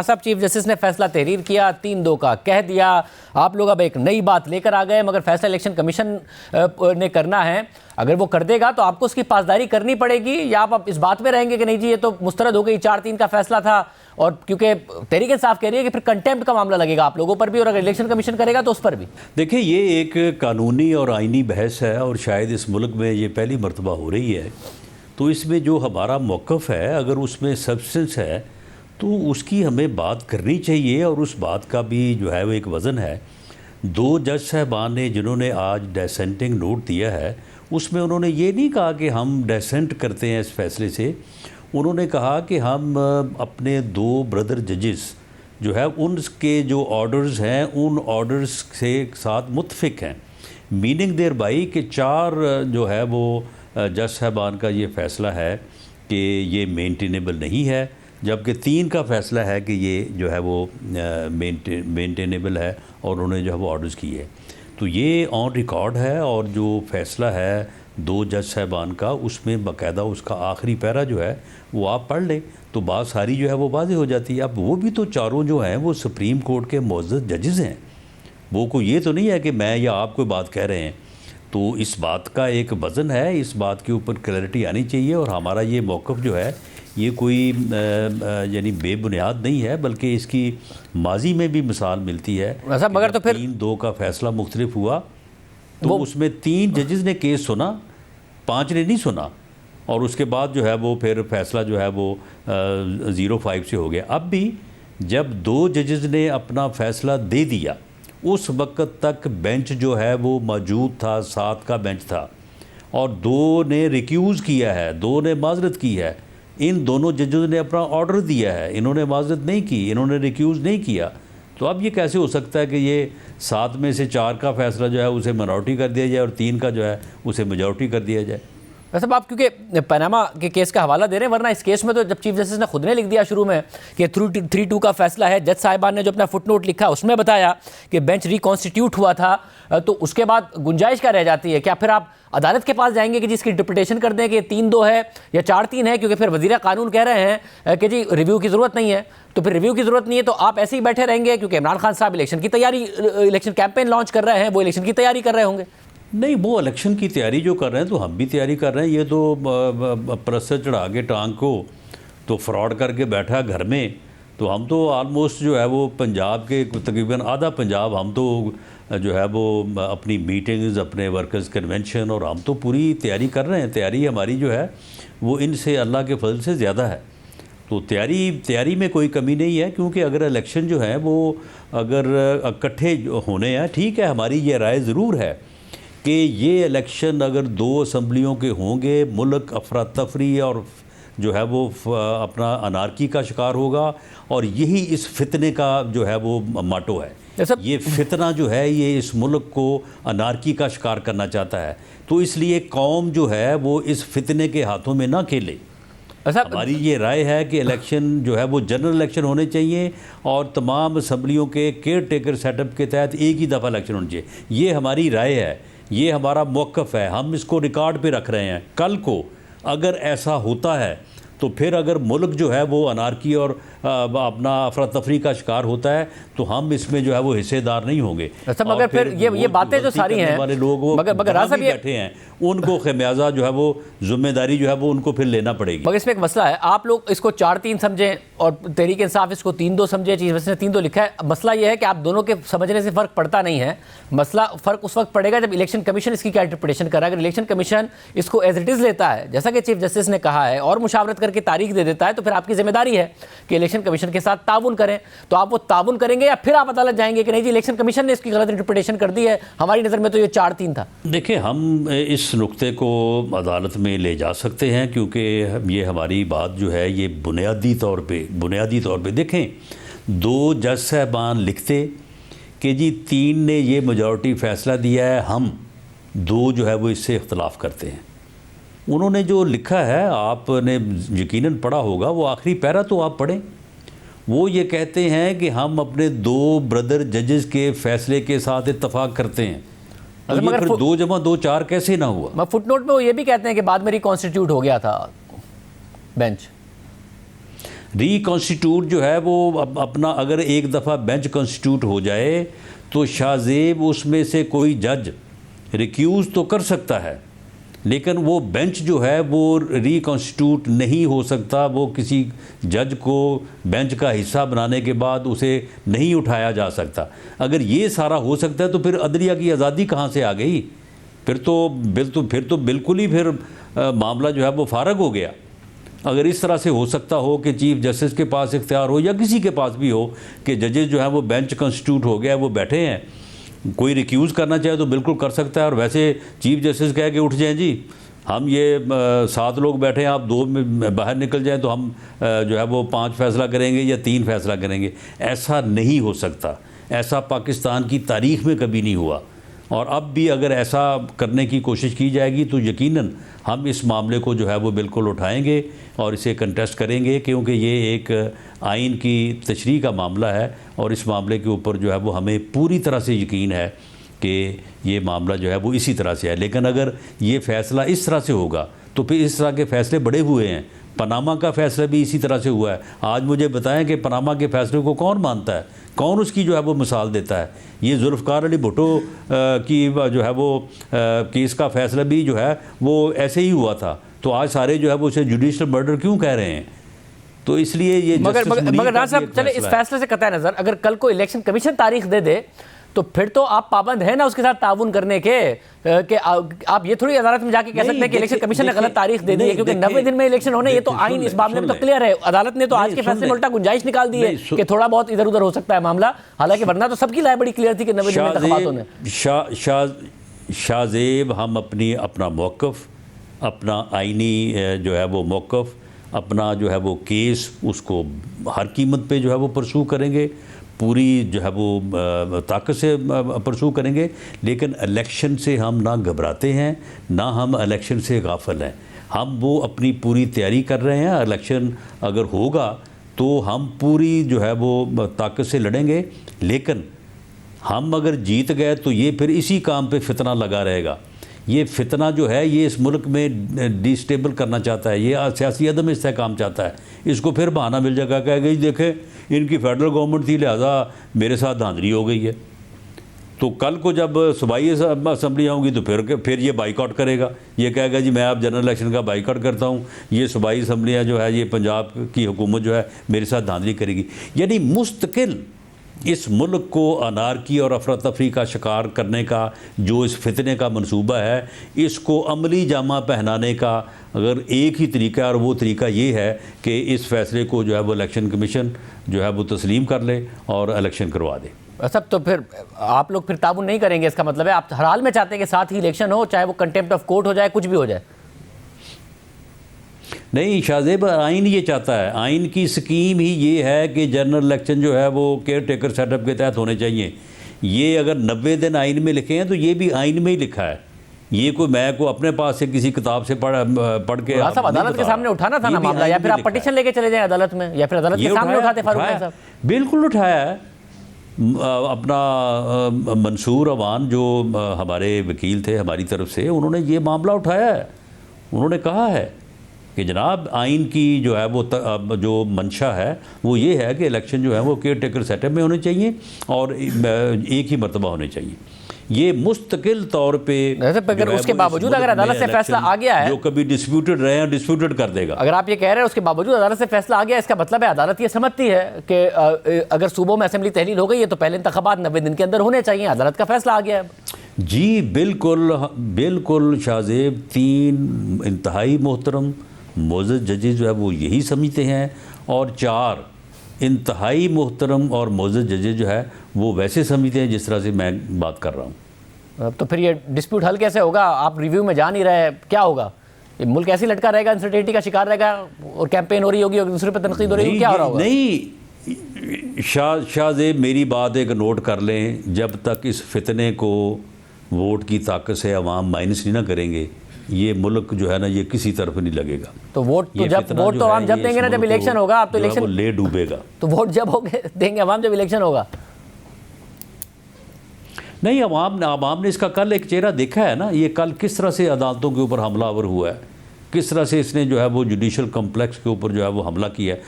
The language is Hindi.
खान साहब, चीफ जस्टिस ने फैसला तहरीर किया, 3-2 का कह दिया, आप लोग अब एक नई बात लेकर आ गए, मगर फैसला इलेक्शन कमीशन ने करना है। अगर वो कर देगा तो आपको उसकी पासदारी करनी पड़ेगी, या आप इस बात में रहेंगे कि नहीं जी ये तो मुस्तरद हो गई, 4-3 का फैसला था, और क्योंकि तहरीक इंसाफ कह रही है कि फिर कंटेम्प्ट का मामला लगेगा आप लोगों पर भी, और अगर इलेक्शन कमीशन करेगा तो उस पर भी। देखिए, ये एक कानूनी और आइनी बहस है और शायद इस मुल्क में ये पहली मरतबा हो रही है। तो इसमें जो हमारा मौक़िफ़ है, अगर उसमें सब्सटेंस है तो उसकी हमें बात करनी चाहिए, और उस बात का भी जो है वो एक वज़न है। 2 जज साहबान ने जिन्होंने आज डिसेंटिंग नोट दिया है, उसमें उन्होंने ये नहीं कहा कि हम डिसेंट करते हैं इस फैसले से। उन्होंने कहा कि हम अपने 2 ब्रदर जजेस जो है उनके जो ऑर्डर्स हैं उन ऑर्डर्स से साथ मुत्फिक हैं। मीनिंग देयर बाई कि 4 जो है वो जज साहबान का ये फ़ैसला है कि ये मेंटेनेबल नहीं है, जबकि 3 का फ़ैसला है कि ये जो है वो मेंटेनेबल है, और उन्होंने जो है वो ऑर्डर्स किए। तो ये ऑन रिकॉर्ड है, और जो फ़ैसला है 2 जज साहबान का, उसमें बाकायदा उसका आखिरी पैरा जो है वो आप पढ़ लें तो बात सारी जो है वो वाज़ेह हो जाती है। अब वो भी तो चारों जो हैं वो सुप्रीम कोर्ट के मुअज़्ज़ज़ जजेस हैं, वो कोई ये तो नहीं है कि मैं या आप कोई बात कह रहे हैं। तो इस बात का एक वज़न है, इस बात के ऊपर क्लैरिटी आनी चाहिए, और हमारा ये मौक़िफ़ जो है ये कोई यानी बेबुनियाद नहीं है, बल्कि इसकी माजी में भी मिसाल मिलती है। मगर तो फिर 3-2 का फ़ैसला मुख्तलिफ हुआ तो उसमें 3 जजेस ने केस सुना, 5 ने नहीं सुना, और उसके बाद जो है वो फिर फैसला जो है वो 0-5 से हो गया। अब भी जब 2 जजेस ने अपना फ़ैसला दे दिया, उस वक्त तक बेंच जो है वो मौजूद था, 7 का बेंच था, और 2 ने रिक्यूज़ किया है, 2 ने माजरत की है। इन दोनों जजों ने अपना ऑर्डर दिया है, इन्होंने माजरत नहीं की, इन्होंने रिक्यूज़ नहीं किया। तो अब ये कैसे हो सकता है कि ये 7 में से 4 का फ़ैसला जो है उसे माइनॉरिटी कर दिया जाए और 3 का जो है उसे मेजॉरिटी कर दिया जाए। वैसे आप क्योंकि पनामा के केस का हवाला दे रहे हैं, वरना इस केस में तो जब चीफ जस्टिस ने खुद ने लिख दिया शुरू में कि 3-2 का फैसला है, जज साहिबान ने जो अपना फुटनोट लिखा उसमें बताया कि बेंच रिकॉन्स्टिट्यूट हुआ था, तो उसके बाद गुंजाइश क्या रह जाती है? क्या फिर आप अदालत के पास जाएंगे कि जिसकी इंटरप्रिटेशन कर दें कि 3-2 है या 4-3 है? क्योंकि फिर वज़ीर कानून कह रहे हैं कि जी रिव्यू की ज़रूरत नहीं है, तो फिर रिव्यू की ज़रूरत नहीं है तो आप ऐसे ही बैठे रहेंगे, क्योंकि इमरान खान साहब इलेक्शन कैंपेन लॉन्च कर रहे हैं, वो इलेक्शन की तैयारी कर रहे होंगे। नहीं, वो इलेक्शन की तैयारी जो कर रहे हैं तो हम भी तैयारी कर रहे हैं। ये तो परस चढ़ा के टांग को तो फ्रॉड करके बैठा घर में, तो हम तो आलमोस्ट जो है वो पंजाब के तकरीबन आधा पंजाब हम तो जो है वो अपनी मीटिंग्स, अपने वर्कर्स कन्वेंशन, और हम तो पूरी तैयारी कर रहे हैं। तैयारी हमारी जो है वो इनसे अल्लाह के फजल से ज़्यादा है। तो तैयारी में कोई कमी नहीं है, क्योंकि अगर इलेक्शन जो है वो अगर इकट्ठे होने हैं, ठीक है, हमारी ये राय ज़रूर है कि ये इलेक्शन अगर 2 असम्बलियों के होंगे, मुल्क अफरा तफरी और जो है वो अपना अनारकी का शिकार होगा, और यही इस फितने का जो है वो माटो है। ये फितना जो है ये इस मुल्क को अनारकी का शिकार करना चाहता है, तो इसलिए कौम जो है वो इस फितने के हाथों में ना खेले। हमारी ये राय है कि इलेक्शन जो है वो जनरल इलेक्शन होने चाहिए, और तमाम असम्बलियों के केयर टेकर सेटअप के तहत एक ही दफ़ा इलेक्शन होने चाहिए। ये हमारी राय है, ये हमारा मौक़िफ़ है, हम इसको रिकॉर्ड पे रख रहे हैं। कल को अगर ऐसा होता है तो फिर अगर मुल्क जो है वो अनारकी और अपना अफरा तफरी का शिकार होता है तो हम इसमें जो है वो हिस्सेदार नहीं होंगे। अच्छा, मगर फिर ये बातें जो सारी हैं वाले लोग मगर बैठे हैं, उनको खमियाजा जो है वो जिम्मेदारी जो है वो उनको फिर लेना पड़ेगी। मगर इसमें एक मसला है, आप लोग इसको 4-3 समझें और तहरीक इंसाफ इसको 3-2 समझे, चीफ जस्टिस ने 3-2 लिखा है। मसला ये है कि आप दोनों के समझने से फ़र्क पड़ता नहीं है। मसला फ़र्क उस वक्त पड़ेगा जब इलेक्शन कमीशन इसकी क्या इंटरप्रिटेशन कर रहा है। अगर इलेक्शन कमीशन इसको एज इट इज़ लेता है, जैसा कि चीफ जस्टिस ने कहा है, और मुशावरत करके तारीख दे देता है, तो फिर आपकी जिम्मेदारी है कि इलेक्शन कमीशन के साथ ताउन करें। तो आप वो ताउन करेंगे या फिर आप अदालत जाएंगे कि नहीं जी इलेक्शन कमीशन ने इसकी गलत इंटरप्रिटेशन कर दी है, हमारी नज़र में तो ये 4-3 था। देखिए, हम इस नुक्ते को अदालत में ले जा सकते हैं, क्योंकि ये हमारी बात जो है ये बुनियादी तौर पे देखें, 2 जज साहबान लिखते कि जी 3 ने ये मेजॉरिटी फ़ैसला दिया है, हम 2 जो है वो इससे इख्तलाफ करते हैं। उन्होंने जो लिखा है आपने यकीनन पढ़ा होगा, वो आखिरी पैरा तो आप पढ़ें। वो ये कहते हैं कि हम अपने 2 ब्रदर जजेस के फ़ैसले के साथ इत्तफाक करते हैं। तो ये फिर 2 + 2 4 कैसे ना हुआ? फुटनोट में वो ये भी कहते हैं कि बाद में रिकॉन्स्टिट्यूट हो गया था बेंच। रिकॉन्स्टिट्यूट जो है वो अपना अगर एक दफ़ा बेंच कॉन्स्टिट्यूट हो जाए तो शाहजेब उसमें से कोई जज रिक्यूज़ तो कर सकता है, लेकिन वो बेंच जो है वो रिकॉन्स्टिट्यूट नहीं हो सकता। वो किसी जज को बेंच का हिस्सा बनाने के बाद उसे नहीं उठाया जा सकता। अगर ये सारा हो सकता है तो फिर अदलिया की आज़ादी कहाँ से आ गई? फिर तो बिल्कुल ही फिर मामला जो है वो फारग हो गया। अगर इस तरह से हो सकता हो कि चीफ जस्टिस के पास इख्तियार हो या किसी के पास भी हो कि जजेस जो है वो बेंच कॉन्स्टिट्यूट हो गया, वो बैठे हैं, कोई रिक्यूज़ करना चाहे तो बिल्कुल कर सकता है। और वैसे चीफ जस्टिस कहे कि उठ जाएं जी, हम ये 7 लोग बैठे हैं, आप 2 में बाहर निकल जाएं तो हम जो है वो 5 फैसला करेंगे या 3 फैसला करेंगे। ऐसा नहीं हो सकता। ऐसा पाकिस्तान की तारीख़ में कभी नहीं हुआ। और अब भी अगर ऐसा करने की कोशिश की जाएगी तो यकीनन हम इस मामले को जो है वो बिल्कुल उठाएंगे और इसे कंटेस्ट करेंगे, क्योंकि ये एक आइन की तशरीह का मामला है और इस मामले के ऊपर जो है वो हमें पूरी तरह से यकीन है कि ये मामला जो है वो इसी तरह से है। लेकिन अगर ये फ़ैसला इस तरह से होगा तो फिर इस तरह के फ़ैसले बड़े हुए हैं। पनामा का फ़ैसला भी इसी तरह से हुआ है। आज मुझे बताएं कि पनामा के फ़ैसले को कौन मानता है, कौन उसकी जो है वो मिसाल देता है? ये जुल्फ़िकार अली भुट्टो की जो है वो केस का फ़ैसला भी जो है वो ऐसे ही हुआ था। तो आज सारे जो है वो उसे जुडिशल मर्डर क्यों कह रहे हैं? तो इसलिए ये मगर राज साहब, चले इस फैसले से कतई नज़र, अगर कल को इलेक्शन कमीशन तारीख दे दे तो फिर तो आप पाबंद है ना उसके साथ ताउन करने के, कि आप ये थोड़ी अदालत में जाके कह सकते हैं कि इलेक्शन कमीशन ने गलत तारीख दे दी है, क्योंकि 90 दिन में इलेक्शन होने, ये तो आइन इस मामले में तो क्लियर है। अदालत ने तो आज के फैसले में उल्टा गुंजाइश निकाल दी है कि थोड़ा बहुत इधर उधर हो सकता है मामला, हालांकि वरना तो सबकी राय बड़ी क्लियर थी कि 90 दिन में इंतखाबात होने। शाहजेब, हम अपना मौक़िफ़, अपना आइनी जो है वो मौक़िफ़, अपना जो है वो केस, उसको हर कीमत पे जो है वो परसू करेंगे, पूरी जो है वो ताकत से परसू करेंगे। लेकिन इलेक्शन से हम ना घबराते हैं, ना हम इलेक्शन से गाफिल हैं। हम वो अपनी पूरी तैयारी कर रहे हैं। इलेक्शन अगर होगा तो हम पूरी जो है वो ताकत से लड़ेंगे। लेकिन हम अगर जीत गए तो ये फिर इसी काम पे फितना लगा रहेगा। ये फितना जो है ये इस मुल्क में डिस्टेबल करना चाहता है, ये सियासी अदम इस्तेहकाम चाहता है। इसको फिर बहाना मिल जाएगा, कहेगा जी देखें इनकी फेडरल गवर्नमेंट थी लिहाजा मेरे साथ धांधली हो गई है। तो कल को जब सूबाई असम्बली होंगी तो फिर ये बाइकआउट करेगा। ये कहेगा जी मैं अब जनरल इलेक्शन का बाइकआउट करता हूँ, ये सूबाई असम्बलियाँ जो है ये पंजाब की हुकूमत जो है मेरे साथ धांधली करेगी। यानी मुस्तकिल इस मुल्क को अनारकी और अफरा तफरी का शिकार करने का जो इस फितने का मंसूबा है, इसको अमली जामा पहनाने का अगर एक ही तरीका है और वो तरीका ये है कि इस फैसले को जो है वो इलेक्शन कमीशन जो है वो तस्लीम कर ले और इलेक्शन करवा दे। सब तो फिर आप लोग फिर ताउन नहीं करेंगे, इसका मतलब है आप हर हाल में चाहते हैं कि साथ ही इलेक्शन हो, चाहे वो कंटेम्प्ट ऑफ कोर्ट हो जाए, कुछ भी हो जाए? नहीं शाहजेब, आइन ये चाहता है, आइन की स्कीम ही ये है कि जनरल इलेक्शन जो है वो केयर टेकर सेटअप के तहत होने चाहिए। ये अगर 90 दिन आइन में लिखे हैं तो ये भी आइन में ही लिखा है। ये कोई मैं को अपने पास से किसी किताब से पढ़ के साहब अदालत के सामने उठाना था ना मामला, या फिर आप पटिशन लेके चले जाएं अदालत में, या फिर अदालत के सामने उठाते फारूक साहब। बिल्कुल उठाया है। अपना मंसूर अवान जो हमारे वकील थे हमारी तरफ से, उन्होंने ये मामला उठाया है। उन्होंने कहा है कि जनाब आइन की जो है वो जो मंशा है वो ये है कि इलेक्शन जो है वो केयर टेकर सेटअप में होने चाहिए और एक ही मरतबा होने चाहिए। ये मुस्तकिल तौर पे अगर उसके बावजूद अगर अदालत से फैसला आ गया है, जो कभी डिस्प्यूटेड रहे हैं डिस्प्यूटेड कर देगा। अगर आप ये कह रहे हैं उसके बावजूद अदालत से फैसला आ गया, इसका मतलब है अदालत ये समझती है कि अगर सूबों में असेंबली तहलील हो गई है तो पहले इंतखाबात 90 दिन के अंदर होने चाहिए। अदालत का फैसला आ गया है। जी बिल्कुल शाहजेब, 3 इंतहाई मोहतरम मोअज़्ज़ज़ जजेस जो है वो यही समझते हैं, और 4 इंतहाई मोहतरम और मोअज़्ज़ज़ जजेस जो है वो वैसे समझते हैं जिस तरह से मैं बात कर रहा हूँ। तो फिर ये डिस्प्यूट हल कैसे होगा? आप रिव्यू में जा नहीं रहे, क्या होगा? ये मुल्क ऐसे लटका रहेगा, अनसर्टेनिटी का शिकार रहेगा, और कैंपेन हो रही होगी और दूसरे पर तनकीद हो रही होगी, क्या हो रहा होगा? नहीं शाहजेब, मेरी बात एक नोट कर लें, जब तक इस फितने को वोट की ताकत से अवाम माइनस नहीं ना करेंगे, ये मुल्क जो है ना ये किसी तरफ नहीं लगेगा। तो वोट तो आवाम जब देंगे ना जब इलेक्शन होगा। आप तो इलेक्शन ले डूबेगा। तो वोट जब देंगे आवाम जब इलेक्शन होगा। नहीं, आवाम ने इसका कल एक चेहरा देखा है ना। ये कल किस तरह से अदालतों के ऊपर हमलावर हुआ है, किस तरह से इसने जो है वो जुडिशल कम्प्लेक्स के ऊपर जो है वो हमला किया है।